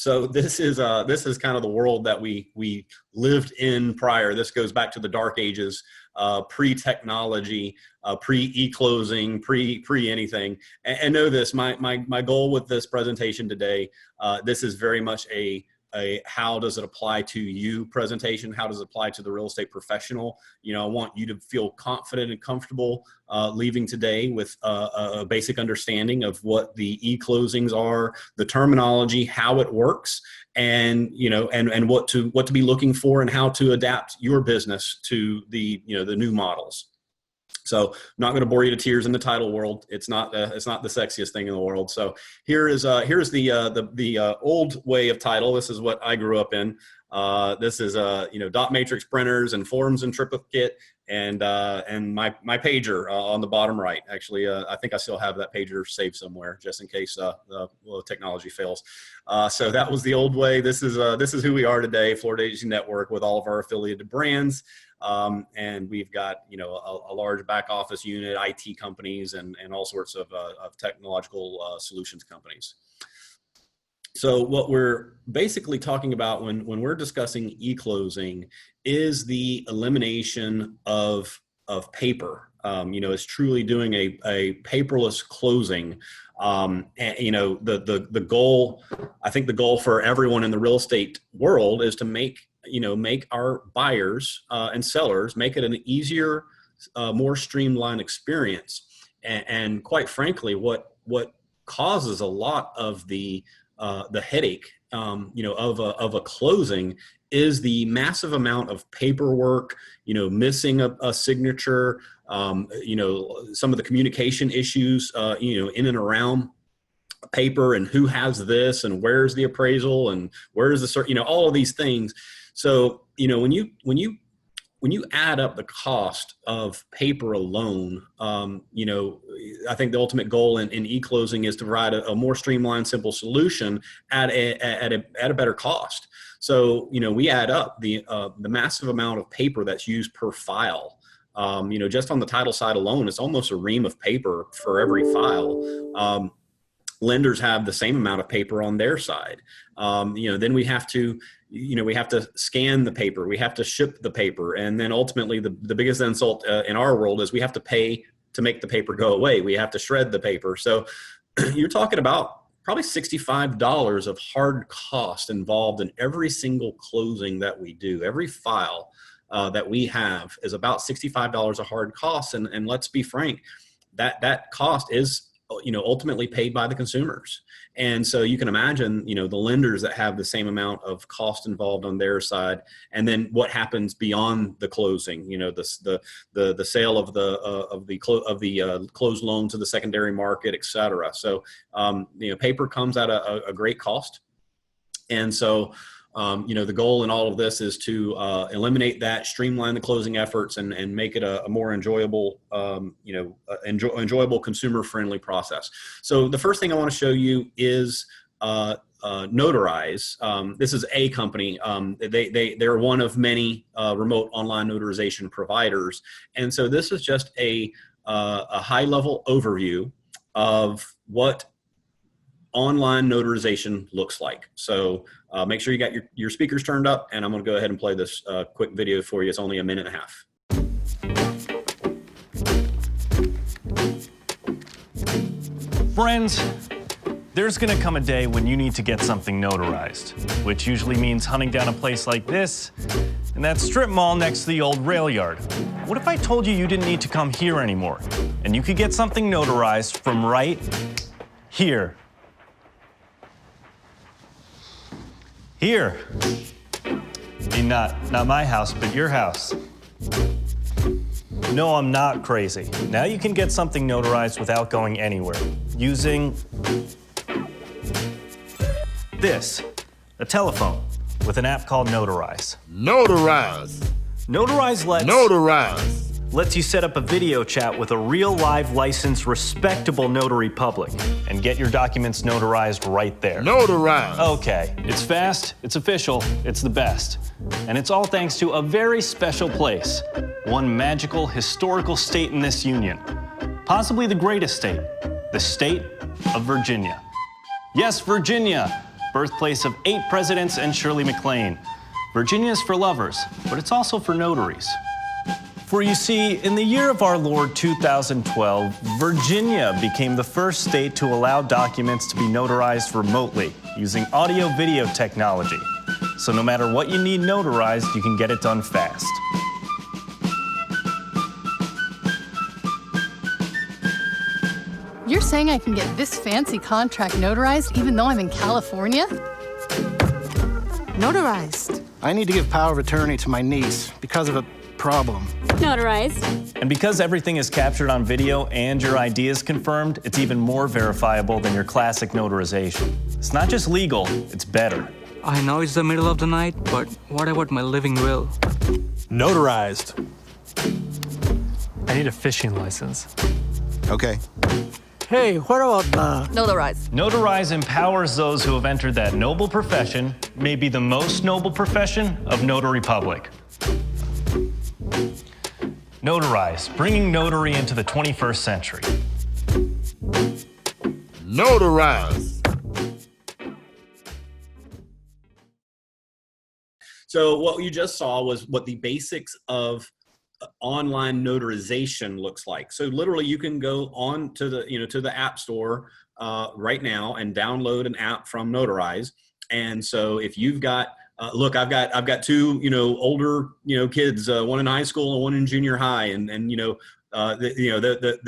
So this is kind of the world that we lived in prior. This goes back to the dark ages, pre-technology, pre-eClosing, pre anything. And know this, my goal with this presentation today, this is very much a how does it apply to you presentation. How does it apply to the real estate professional? You know, I want you to feel confident and comfortable leaving today with a basic understanding of what the eClosings are, the terminology, how it works, and you know, and what to be looking for, and how to adapt your business to the the new models. So I'm not going to bore you to tears in the title world. It's not the sexiest thing in the world. So here's the old way of title. This is what I grew up in. This is dot matrix printers and forms and triplicate, and my pager on the bottom right. Actually, I think I still have that pager saved somewhere just in case the technology fails. So that was the old way. This is who we are today, Florida Agency Network, with all of our affiliated brands. And we've got, a large back office unit, IT companies, and all sorts of technological solutions companies. So what we're basically talking about when we're discussing eClosing is the elimination of paper. It's truly doing a paperless closing. And the goal, I think the goal for everyone in the real estate world is to make our buyers and sellers, make it an easier, more streamlined experience. And quite frankly, what causes a lot of the headache, of a closing is the massive amount of paperwork, missing a signature, some of the communication issues, in and around paper, and who has this, and where's the appraisal, and where's the all of these things. So, when you add up the cost of paper alone, I think the ultimate goal in eClosing is to provide a more streamlined, simple solution at a better cost. So, we add up the massive amount of paper that's used per file. Just on the title side alone, it's almost a ream of paper for every file. Lenders have the same amount of paper on their side. Then we have to scan the paper, we have to ship the paper, and then ultimately the biggest insult in our world is we have to pay to make the paper go away. We have to shred the paper. So you're talking about probably $65 of hard cost involved in every single closing that we do. Every file that we have is about $65 of hard costs, and let's be frank, that cost is ultimately paid by the consumers. And so you can imagine, the lenders that have the same amount of cost involved on their side, and then what happens beyond the closing, the sale of the closed loan to the secondary market, et cetera. So, paper comes at a great cost. And so, the goal in all of this is to eliminate that, streamline the closing efforts, and make it a more enjoyable, enjoyable consumer-friendly process. So the first thing I want to show you is Notarize. This is a company. They're one of many remote online notarization providers, and so this is just a high-level overview of what online notarization looks like. So make sure you got your speakers turned up, and I'm going to go ahead and play this quick video for you. It's only a minute and a half. Friends, there's going to come a day when you need to get something notarized, which usually means hunting down a place like this in that strip mall next to the old rail yard. What if I told you you didn't need to come here anymore, and you could get something notarized from right here? Here. I mean, not my house, but your house. No, I'm not crazy. Now you can get something notarized without going anywhere, using this, a telephone with an app called Notarize. Notarize. Notarize lets you set up a video chat with a real live licensed respectable notary public and get your documents notarized right there. Notarize. Okay, it's fast, it's official, it's the best. And it's all thanks to a very special place, one magical historical state in this union, possibly the greatest state, the state of Virginia. Yes, Virginia. birthplace of 8 presidents and Shirley MacLaine. Virginia is for lovers, but it's also for notaries. For you see, in the year of our Lord 2012, Virginia became the first state to allow documents to be notarized remotely using audio-video technology. So no matter what you need notarized, you can get it done fast. You're saying I can get this fancy contract notarized even though I'm in California? Notarized. I need to give power of attorney to my niece because of a problem. Notarized. And because everything is captured on video and your ID is confirmed, it's even more verifiable than your classic notarization. It's not just legal, it's better. I know it's the middle of the night, but what about my living will? Notarized. I need a fishing license. Okay. Hey, what about Notarized. Notarize empowers those who have entered that noble profession, maybe the most noble profession of notary public. Notarize, bringing notary into the 21st century. Notarize. So what you just saw was what the basics of online notarization looks like. So literally you can go on to the App Store right now and download an app from Notarize. And so if you've got look, I've got 2 older kids, one in high school and one in junior high, and they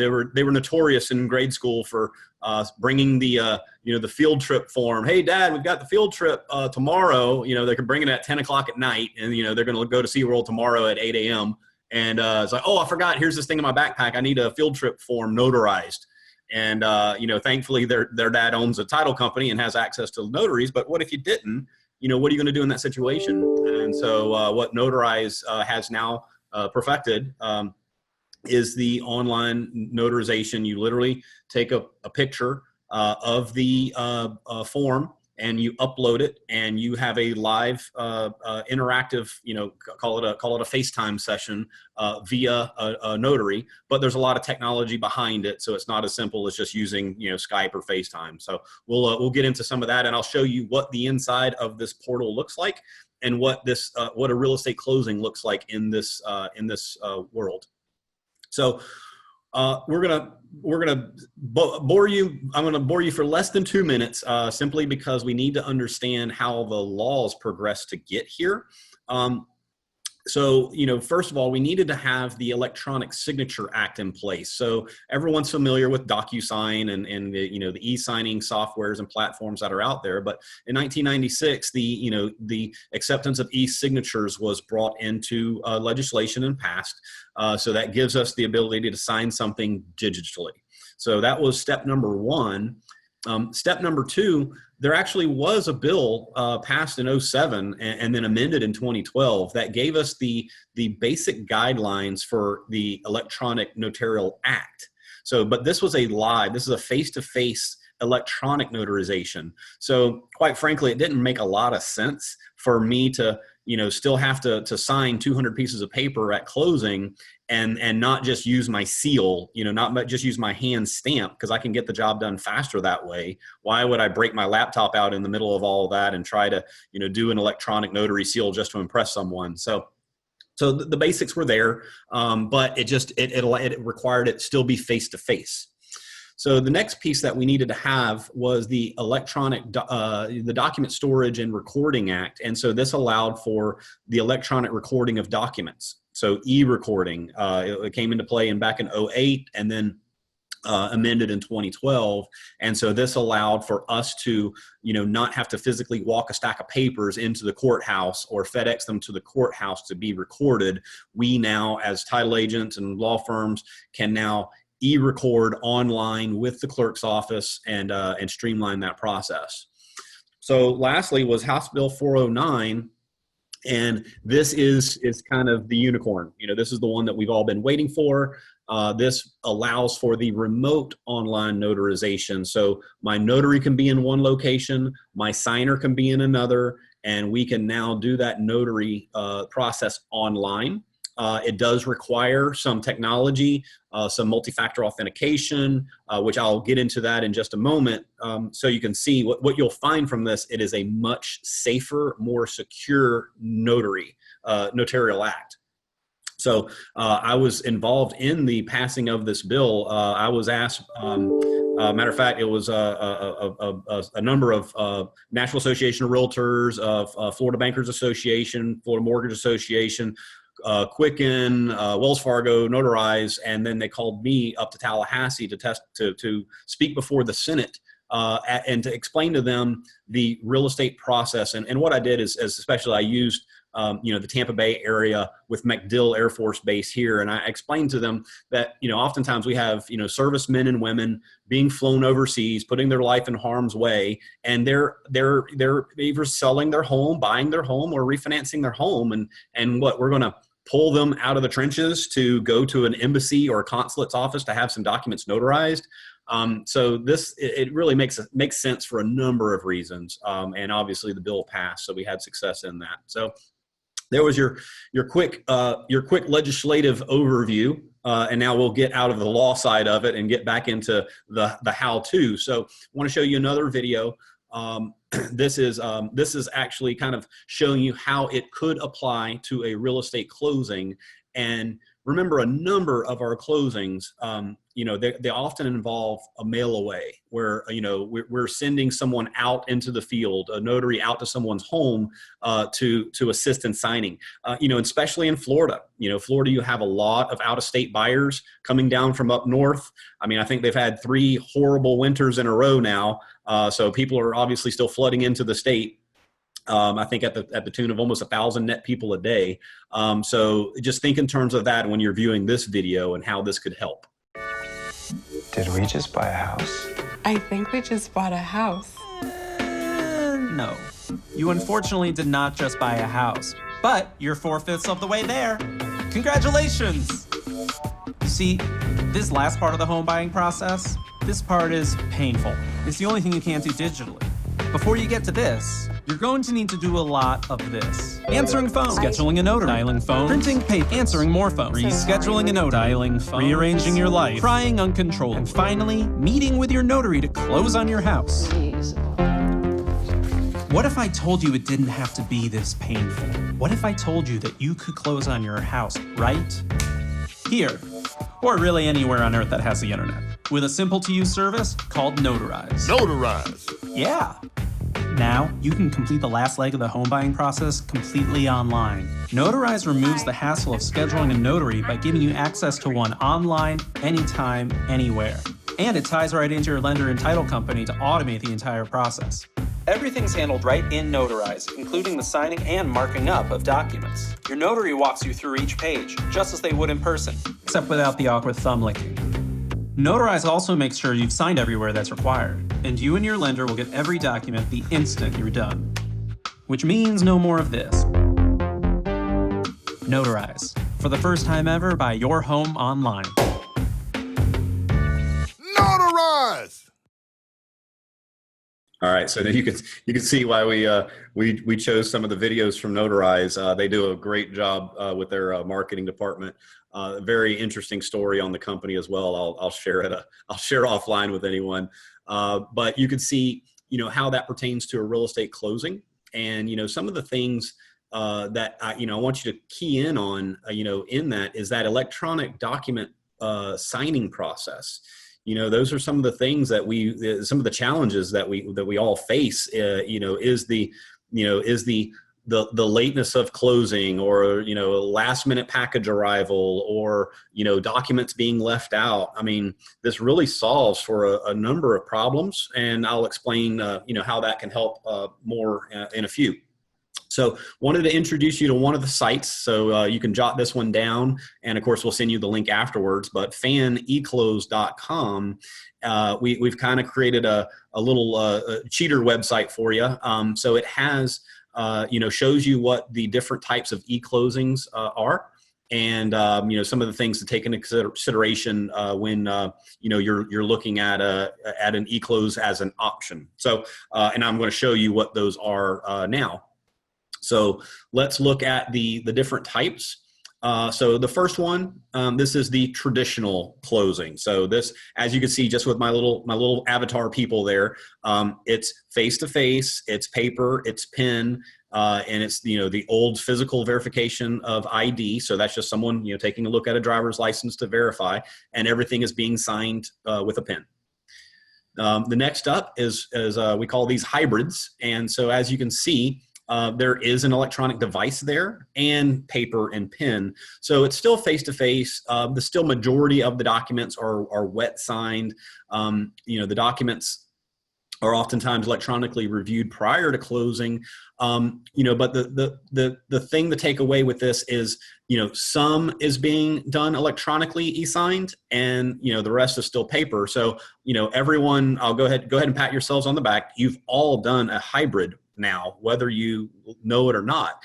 were notorious in grade school for bringing the field trip form. Hey, Dad, we've got the field trip tomorrow. They can bring it at 10 o'clock at night, and they're going to go to SeaWorld tomorrow at 8 a.m. And it's like, oh, I forgot. Here's this thing in my backpack. I need a field trip form notarized. And thankfully, their dad owns a title company and has access to notaries. But what if you didn't? What are you going to do in that situation? And so what Notarize has now perfected is the online notarization. You literally take a picture of the form and you upload it, and you have a live interactive, call it a FaceTime session via a notary. But there's a lot of technology behind it, so it's not as simple as just using Skype or FaceTime. So we'll get into some of that, and I'll show you what the inside of this portal looks like, and what a real estate closing looks like in this world. So we're gonna bore you. I'm gonna bore you for less than 2 minutes, simply because we need to understand how the laws progress to get here. So, first of all, we needed to have the Electronic Signature Act in place. So everyone's familiar with DocuSign and the e-signing softwares and platforms that are out there. But in 1996, the acceptance of e-signatures was brought into legislation and passed. So that gives us the ability to sign something digitally. So that was step number 1. Step number 2, there actually was a bill passed in 2007 and then amended in 2012 that gave us the basic guidelines for the Electronic Notarial Act. So, but this was this is a face-to-face electronic notarization. So quite frankly, it didn't make a lot of sense for me to still have to sign 200 pieces of paper at closing and not just use my seal, not just use my hand stamp, because I can get the job done faster that way. Why would I break my laptop out in the middle of all of that and try to, do an electronic notary seal just to impress someone? So the basics were there, but it required it still be face-to-face. So the next piece that we needed to have was the the Document Storage and Recording Act. And so this allowed for the electronic recording of documents. So e-recording, it came into play back in 2008 and then amended in 2012. And so this allowed for us to, not have to physically walk a stack of papers into the courthouse or FedEx them to the courthouse to be recorded. We now, as title agents and law firms, can now e-record online with the clerk's office and streamline that process. So lastly was House Bill 409, and this is kind of the unicorn. This is the one that we've all been waiting for. This allows for the remote online notarization. So my notary can be in one location, my signer can be in another, and we can now do that notary process online. It does require some technology, some multi-factor authentication, which I'll get into that in just a moment. So you can see what you'll find from this. It is a much safer, more secure notarial act. So I was involved in the passing of this bill. I was asked, matter of fact, it was a number of National Association of Realtors, Florida Bankers Association, Florida Mortgage Association, Quicken, Wells Fargo, Notarize, and then they called me up to Tallahassee to speak before the Senate. And to explain to them the real estate process. And what I did is especially I used the Tampa Bay area with MacDill Air Force Base here. And I explained to them that, oftentimes we have, servicemen and women being flown overseas, putting their life in harm's way, and they're either selling their home, buying their home, or refinancing their home. And what we're going to pull them out of the trenches to go to an embassy or a consulate's office to have some documents notarized. So it really makes sense for a number of reasons. And obviously the bill passed, so we had success in that. So there was your quick legislative overview. And now we'll get out of the law side of it and get back into the how-to. So I want to show you another video. This is actually kind of showing you how it could apply to a real estate closing. And remember, a number of our closings, they often involve a mail away where, we're sending someone out into the field, a notary out to someone's home to assist in signing, especially in Florida. Florida, you have a lot of out-of-state buyers coming down from up north. I mean, I think they've had 3 horrible winters in a row now. So people are obviously still flooding into the state. I think at the tune of almost 1,000 net people a day. So just think in terms of that when you're viewing this video and how this could help. Did we just buy a house? I think we just bought a house. No. You unfortunately did not just buy a house, but you're 4/5 of the way there. Congratulations! You see, this last part of the home buying process, this part is painful. It's the only thing you can't do digitally. Before you get to this, you're going to need to do a lot of this. Answering phones, scheduling a notary, dialing phones, printing paper, answering more phones, rescheduling a notary, dialing phones, rearranging your life, crying uncontrollably, and finally, meeting with your notary to close on your house. What if I told you it didn't have to be this painful? What if I told you that you could close on your house right here, or really anywhere on earth that has the internet, with a simple-to-use service called Notarize? Notarize. Yeah. Now, you can complete the last leg of the home buying process completely online. Notarize removes the hassle of scheduling a notary by giving you access to one online, anytime, anywhere. And it ties right into your lender and title company to automate the entire process. Everything's handled right in Notarize, including the signing and marking up of documents. Your notary walks you through each page, just as they would in person, except without the awkward thumb licking. Notarize also makes sure you've signed everywhere that's required, and you and your lender will get every document the instant you're done. Which means no more of this. Notarize. For the first time ever, buy your home online. Notarize. All right, so you can see why we chose some of the videos from Notarize. They do a great job with their marketing department. A very interesting story on the company as well. I'll share it. I'll share offline with anyone. But you can see how that pertains to a real estate closing, and some of the things that I want you to key in on. In that is that electronic document signing process. Those are some of the things that some of the challenges that we all face. Is the lateness of closing, or last minute package arrival, or documents being left out. I mean, this really solves for a number of problems, and I'll explain how that can help more in a few. So wanted to introduce you to one of the sites, so you can jot this one down, and of course we'll send you the link afterwards. But faneclose.com, we've kind of created a little cheater website for you. So it has shows you what the different types of eClosings are, and some of the things to take into consideration when you're looking at an eClose as an option. So and I'm going to show you what those are now. So let's look at the different types. So the first one, this is the traditional closing. So this, as you can see, just with my little avatar people there, it's face to face, it's paper, it's pen, and it's the old physical verification of ID. So that's just someone taking a look at a driver's license to verify, and everything is being signed with a pen. The next up is we call these hybrids, and so as you can see. There is an electronic device there and paper and pen. So it's still face-to-face. The still majority of the documents are wet signed. The documents are oftentimes electronically reviewed prior to closing. But the thing to take away with this is, some is being done electronically e-signed, and the rest is still paper. So everyone, I'll go ahead and pat yourselves on the back. You've all done a hybrid now, whether you know it or not.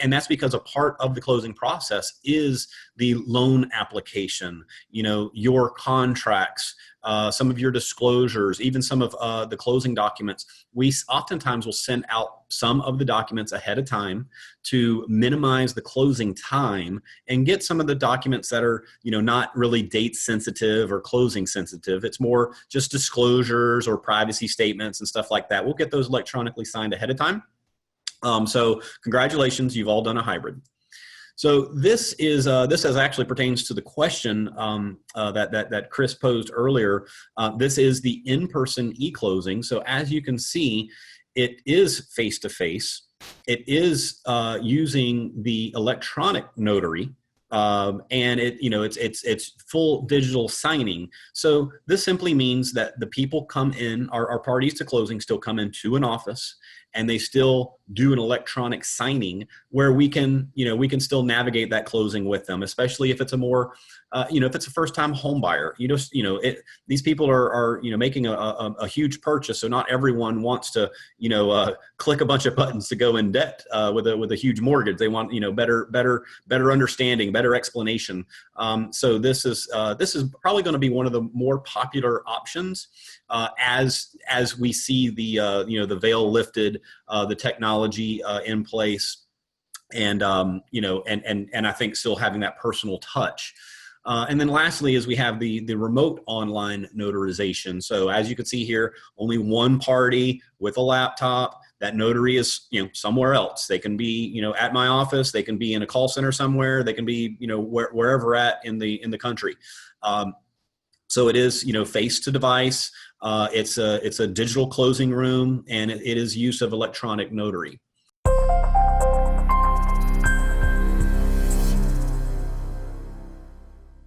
And that's because a part of the closing process is the loan application, your contracts, some of your disclosures, even some of the closing documents. We oftentimes will send out some of the documents ahead of time to minimize the closing time and get some of the documents that are, not really date sensitive or closing sensitive. It's more just disclosures or privacy statements and stuff like that. We'll get those electronically signed ahead of time. So congratulations, you've all done a hybrid. So this actually pertains to the question that Chris posed earlier. This is the in-person e-closing. So as you can see, it is face-to-face. It is using the electronic notary, and it's full digital signing. So this simply means that the people come in, our parties to closing still come into an office, and they still do an electronic signing where we can still navigate that closing with them, especially if it's a more, if it's a first-time home buyer. These people are making a huge purchase, so not everyone wants to click a bunch of buttons to go in debt with a huge mortgage. They want better understanding, better explanation. So this is probably going to be one of the more popular options as we see the veil lifted, the technology in place, and I think still having that personal touch. And then lastly is we have the remote online notarization. So as you can see here, only one party with a laptop. That notary is somewhere else. They can be at my office. They can be in a call center somewhere. They can be wherever at in the country. So it is face to device. It's a digital closing room, and it is use of electronic notary.